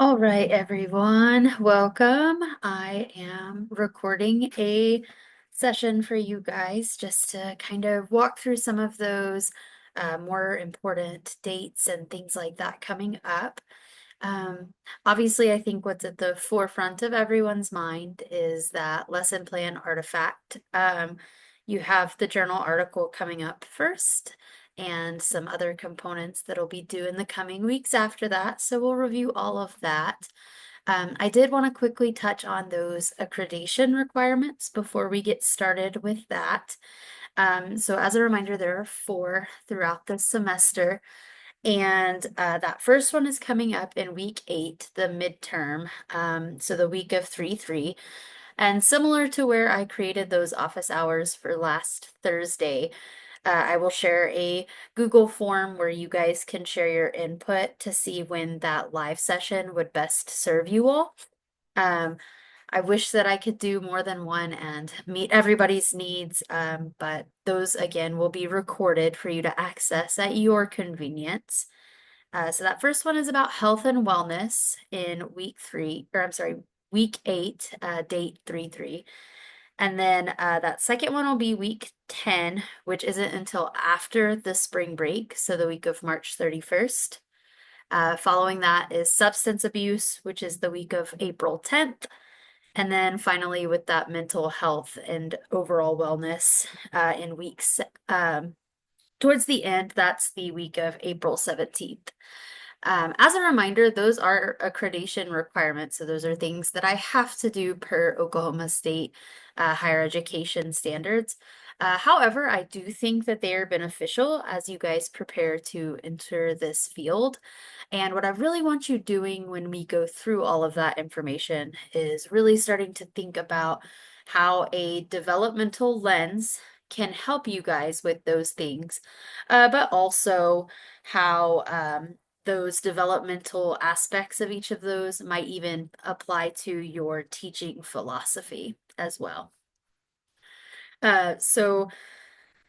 All right, everyone, welcome. I am recording a session for you guys just to kind of walk through some of those more important dates and things like that coming up. Um, Obviously, I think what's at the forefront of everyone's mind is that lesson plan artifact. You have the journal article coming up first and some other components that'll be due in the coming weeks after that. So we'll review all of that. I did want to quickly touch on those accreditation requirements before we get started with that. So as a reminder, there are four throughout the semester. And that first one is coming up in week 8, the midterm. So the week of 3/3. And similar to where I created those office hours for last Thursday, I will share a Google form where you guys can share your input to see when that live session would best serve you all. Um, I wish that I could do more than one and meet everybody's needs, but those again will be recorded for you to access at your convenience. So that first one is about health and wellness in week 3, or I'm sorry, week 8, date 3/3. And then that second one will be week 10, which isn't until after the spring break, so the week of March 31st. Following that is substance abuse, which is the week of April 10th. And then finally, with that mental health and overall wellness in weeks towards the end, that's the week of April 17th. As a reminder, those are accreditation requirements. So those are things that I have to do per Oklahoma State higher education standards. However, I do think that they are beneficial as you guys prepare to enter this field. And what I really want you doing when we go through all of that information is really starting to think about how a developmental lens can help you guys with those things, but also how those developmental aspects of each of those might even apply to your teaching philosophy as well. So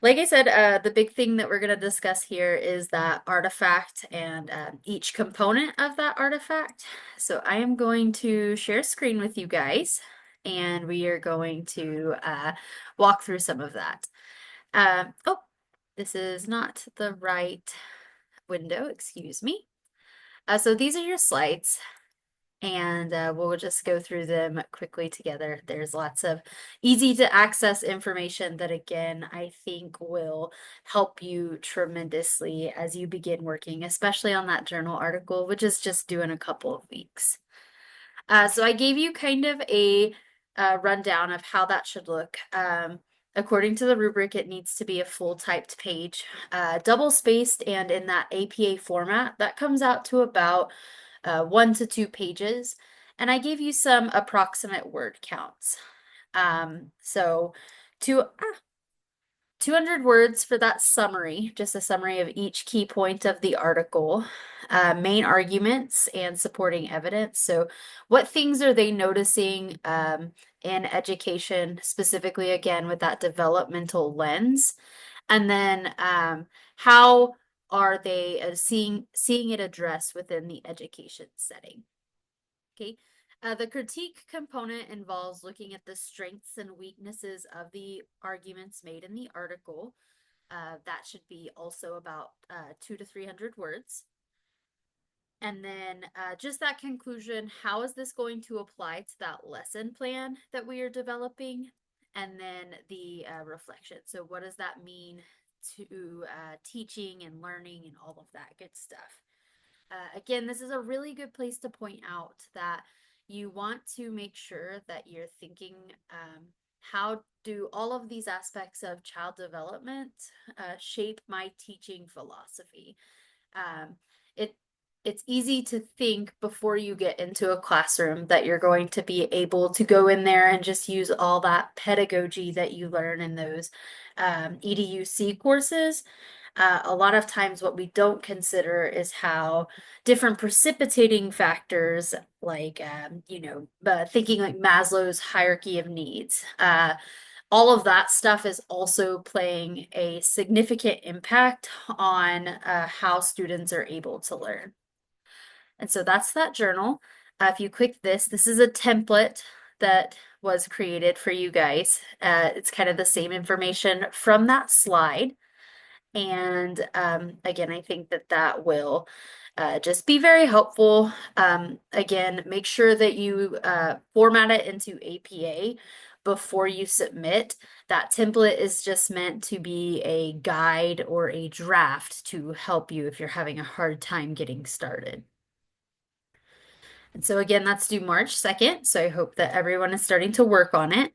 like I said, the big thing that we're going to discuss here is that artifact and each component of that artifact. So I am going to share screen with you guys, and we are going to walk through some of that. Oh, this is not the right window, excuse me. So these are your slides, and we'll just go through them quickly together. There's lots of easy to access information that, again, I think will help you tremendously as you begin working, especially on that journal article, which is just due in a couple of weeks. So I gave you kind of a rundown of how that should look. According to the rubric, it needs to be a full typed page, double spaced, and in that APA format. That comes out to about 1 to 2 pages. And I gave you some approximate word counts. So to 200 words for that summary, just a summary of each key point of the article, main arguments and supporting evidence. So, what things are they noticing in education, specifically again with that developmental lens? And then, how are they seeing it addressed within the education setting? Okay. The critique component involves looking at the strengths and weaknesses of the arguments made in the article. That should be also about 200 to 300 words. And then just that conclusion, how is this going to apply to that lesson plan that we are developing? And then the reflection. So what does that mean to teaching and learning and all of that good stuff? Again, this is a really good place to point out that you want to make sure that you're thinking how do all of these aspects of child development shape my teaching philosophy. Um, it it's easy to think before you get into a classroom that you're going to be able to go in there and just use all that pedagogy that you learn in those EDUC courses. A lot of times, what we don't consider is how different precipitating factors, like, thinking like Maslow's hierarchy of needs, all of that stuff is also playing a significant impact on how students are able to learn. And so that's that journal. If you click this, this is a template that was created for you guys. It's kind of the same information from that slide. And again, I think that that will just be very helpful. Again, make sure that you format it into APA before you submit. That template is just meant to be a guide or a draft to help you if you're having a hard time getting started. And so again, that's due March 2nd. So I hope that everyone is starting to work on it.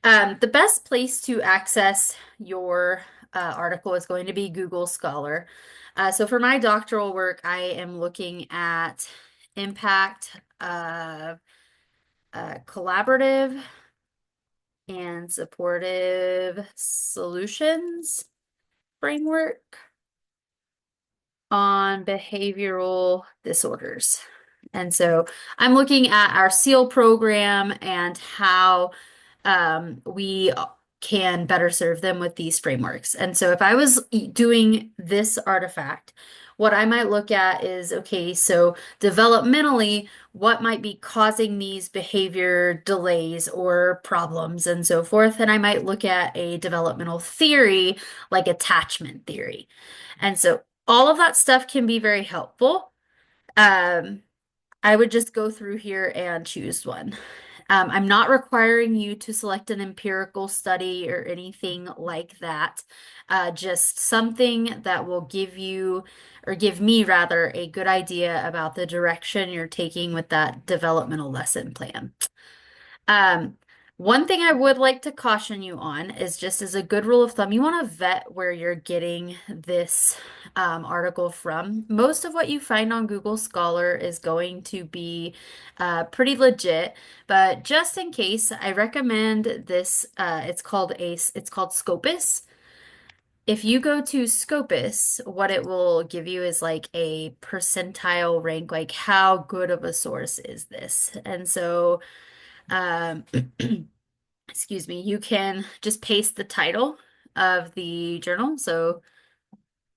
The best place to access your article is going to be Google Scholar. So for my doctoral work, I am looking at impact collaborative and supportive solutions framework on behavioral disorders. And so I'm looking at our SEAL program and how we can better serve them with these frameworks. And so if I was doing this artifact, what I might look at is, okay, so developmentally, what might be causing these behavior delays or problems and so forth. And I might look at a developmental theory like attachment theory. And so all of that stuff can be very helpful. Um, I would just go through here and choose one. I'm not requiring you to select an empirical study or anything like that. Just something that will give you, or give me rather, a good idea about the direction you're taking with that developmental lesson plan. Um, One thing I would like to caution you on is just as a good rule of thumb, you want to vet where you're getting this article from. Most of what you find on Google Scholar is going to be pretty legit, but just in case, I recommend this. It's called Scopus. If you go to Scopus, what it will give you is like a percentile rank, like how good of a source is this? And so um, excuse me, you can just paste the title of the journal. So,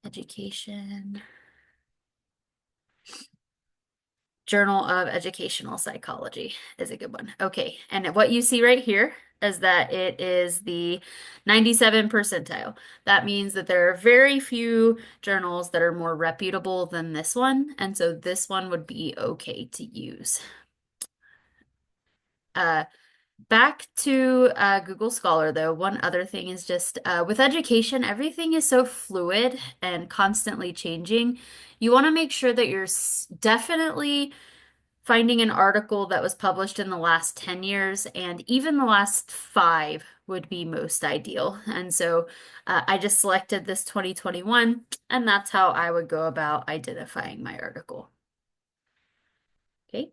Education, Journal of Educational Psychology is a good one. Okay, and what you see right here is that it is the 97 percentile. That means that there are very few journals that are more reputable than this one, and so this one would be okay to use. Uh, Back to Google Scholar, though, one other thing is just with education, everything is so fluid and constantly changing. You want to make sure that you're definitely finding an article that was published in the last 10 years, and even the last 5 would be most ideal. And so I just selected this 2021, and that's how I would go about identifying my article. Okay.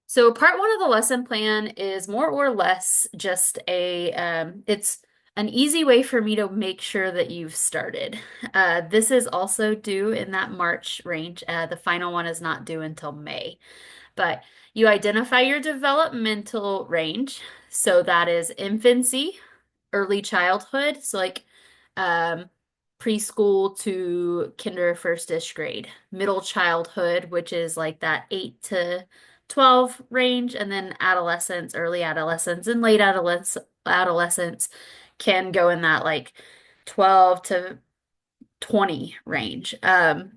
So part one of the lesson plan is more or less just it's an easy way for me to make sure that you've started. This is also due in that March range. The final one is not due until May, but you identify your developmental range. So that is infancy, early childhood, so like um, preschool to kinder first-ish grade, middle childhood, which is like that 8 to 12 range, and then adolescence, early adolescence, and late adolescence can go in that like 12 to 20 range. Then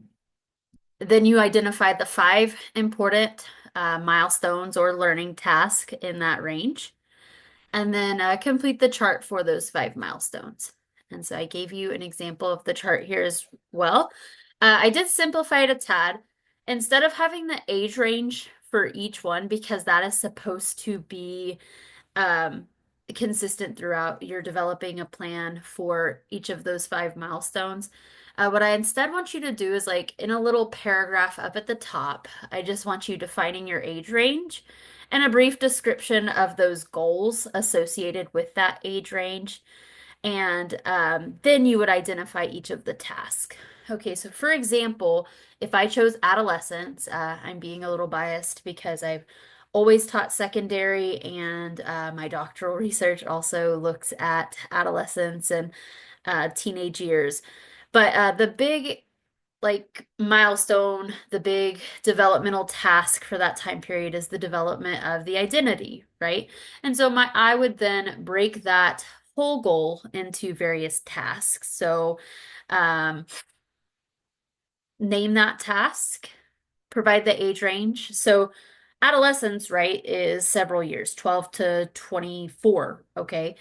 you identified the 5 important milestones or learning tasks in that range and then complete the chart for those 5 milestones. And so I gave you an example of the chart here as well. I did simplify it a tad. Instead of having the age range for each one, because that is supposed to be um, consistent throughout, you're developing a plan for each of those 5 milestones. What I instead want you to do is like in a little paragraph up at the top, I just want you defining your age range and a brief description of those goals associated with that age range. And then you would identify each of the tasks. Okay, so for example, if I chose adolescence, I'm being a little biased because I've always taught secondary and my doctoral research also looks at adolescence and teenage years. But the big like milestone, the big developmental task for that time period is the development of the identity, right? And so I would then break that whole goal into various tasks. So um, name that task, provide the age range. So adolescence, right, is several years, 12 to 24, okay?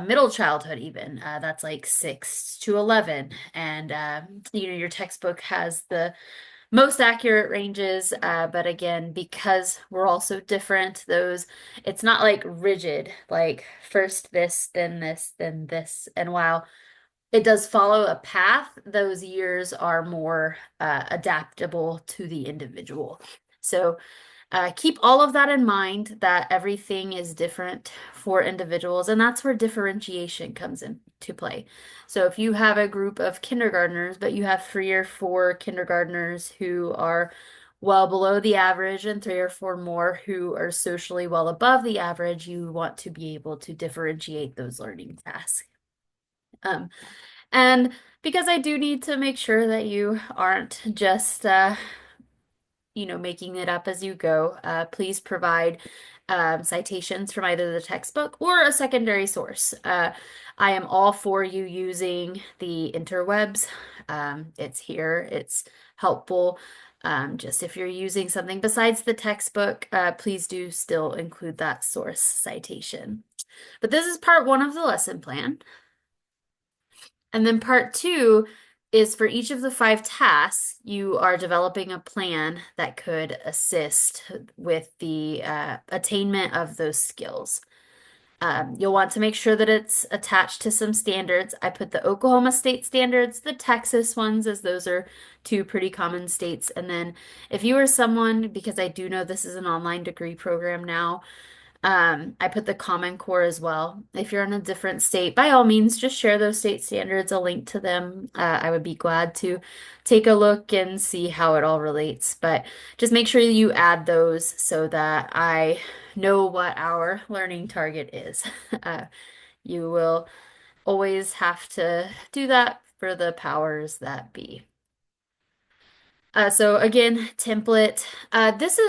Middle childhood even, that's like 6 to 11. And your textbook has the most accurate ranges, but again, because we're also different, it's not like rigid, like first this, then this, then this. And while it does follow a path, those years are more adaptable to the individual. So keep all of that in mind that everything is different for individuals, and that's where differentiation comes into play. So if you have a group of kindergartners, but you have 3 or 4 kindergartners who are well below the average and 3 or 4 more who are socially well above the average, you want to be able to differentiate those learning tasks. Um, and because I do need to make sure that you aren't just making it up as you go, please provide citations from either the textbook or a secondary source. I am all for you using the interwebs. It's here, it's helpful. Just if you're using something besides the textbook, please do still include that source citation. But this is part 1 of the lesson plan. And then part 2 is for each of the 5 tasks, you are developing a plan that could assist with the attainment of those skills. You'll want to make sure that it's attached to some standards. I put the Oklahoma state standards, the Texas ones, as those are 2 pretty common states. And then if you are someone, because I do know this is an online degree program now, I put the Common Core as well. If you're in a different state, by all means, just share those state standards, a link to them. I would be glad to take a look and see how it all relates. But just make sure you add those so that I know what our learning target is. Uh, you will always have to do that for the powers that be. So again, template.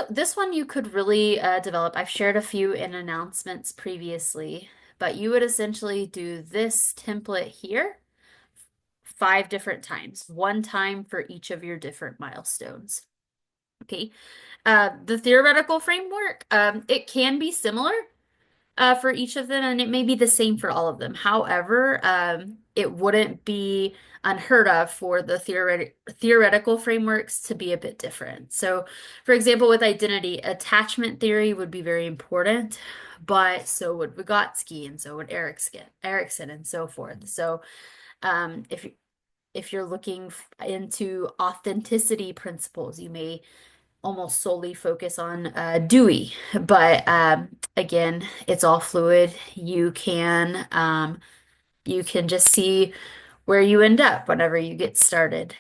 This one you could really develop. I've shared a few in announcements previously, but you would essentially do this template here 5 different times, 1 time for each of your different milestones. Okay. The theoretical framework, it can be similar for each of them, and it may be the same for all of them. However, it wouldn't be unheard of for the theoretical frameworks to be a bit different. So, for example, with identity, attachment theory would be very important, but so would Vygotsky, and so would Erickson, and so forth. So, if you're looking into authenticity principles, you may almost solely focus on Dewey, but again, it's all fluid. You can just see where you end up whenever you get started.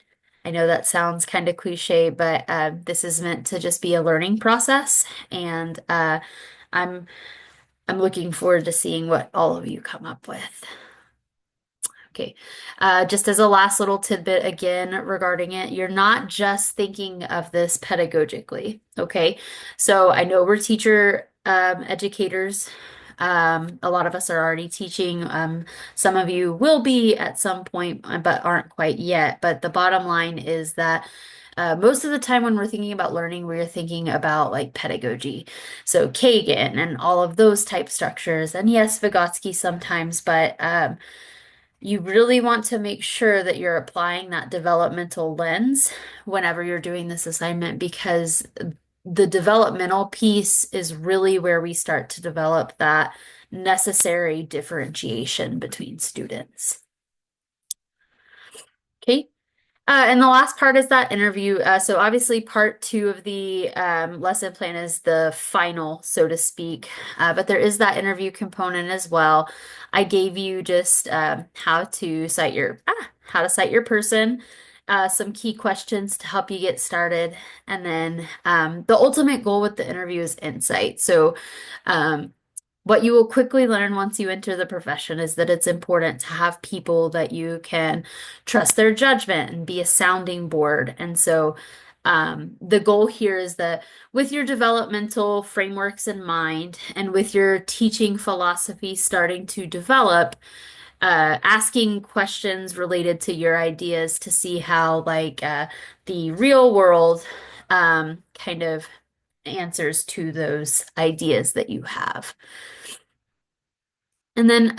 I know that sounds kind of cliche, but this is meant to just be a learning process, and I'm I'm looking forward to seeing what all of you come up with. Okay. Just as a last little tidbit again regarding it, you're not just thinking of this pedagogically. Okay. So I know we're teacher educators. A lot of us are already teaching. Some of you will be at some point, but aren't quite yet. But the bottom line is that most of the time when we're thinking about learning, we're thinking about like pedagogy. So Kagan and all of those type structures. And yes, Vygotsky sometimes, but you really want to make sure that you're applying that developmental lens whenever you're doing this assignment, because the developmental piece is really where we start to develop that necessary differentiation between students. Okay. And the last part is that interview. So obviously part 2 of the lesson plan is the final, so to speak. But there is that interview component as well. I gave you just how to cite your person, some key questions to help you get started, and then the ultimate goal with the interview is insight. So what you will quickly learn once you enter the profession is that it's important to have people that you can trust their judgment and be a sounding board. And so, the goal here is that with your developmental frameworks in mind and with your teaching philosophy starting to develop, asking questions related to your ideas to see how, like, the real world kind of answers to those ideas that you have. And then,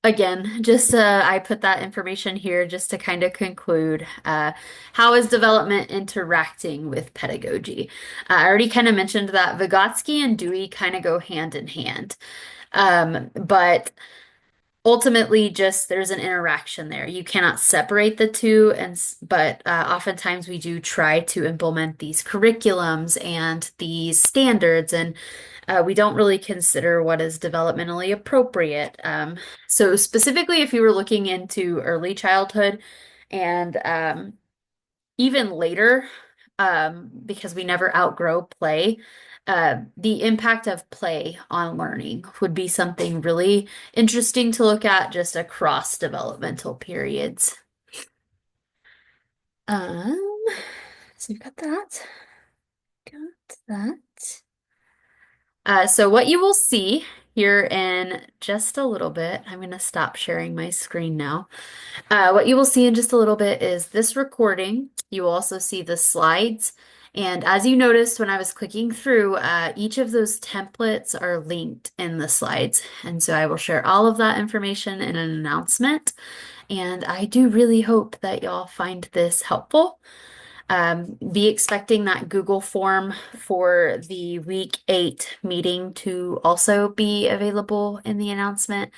again, just I put that information here just to kind of conclude. How is development interacting with pedagogy? I already kind of mentioned that Vygotsky and Dewey kind of go hand in hand. But ultimately just there's an interaction there. You cannot separate the two, but oftentimes we do try to implement these curriculums and these standards, and we don't really consider what is developmentally appropriate. So specifically, if you were looking into early childhood and even later, because we never outgrow play, the impact of play on learning would be something really interesting to look at just across developmental periods. Um, so we've got that. Got that. So what you will see here in just a little bit, I'm going to stop sharing my screen now. What you will see in just a little bit is this recording. You will also see the slides. And as you noticed when I was clicking through, each of those templates are linked in the slides. And so I will share all of that information in an announcement. And I do really hope that y'all find this helpful. Be expecting that Google form for the week 8 meeting to also be available in the announcement.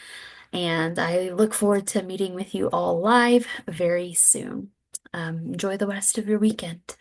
And I look forward to meeting with you all live very soon. Enjoy the rest of your weekend.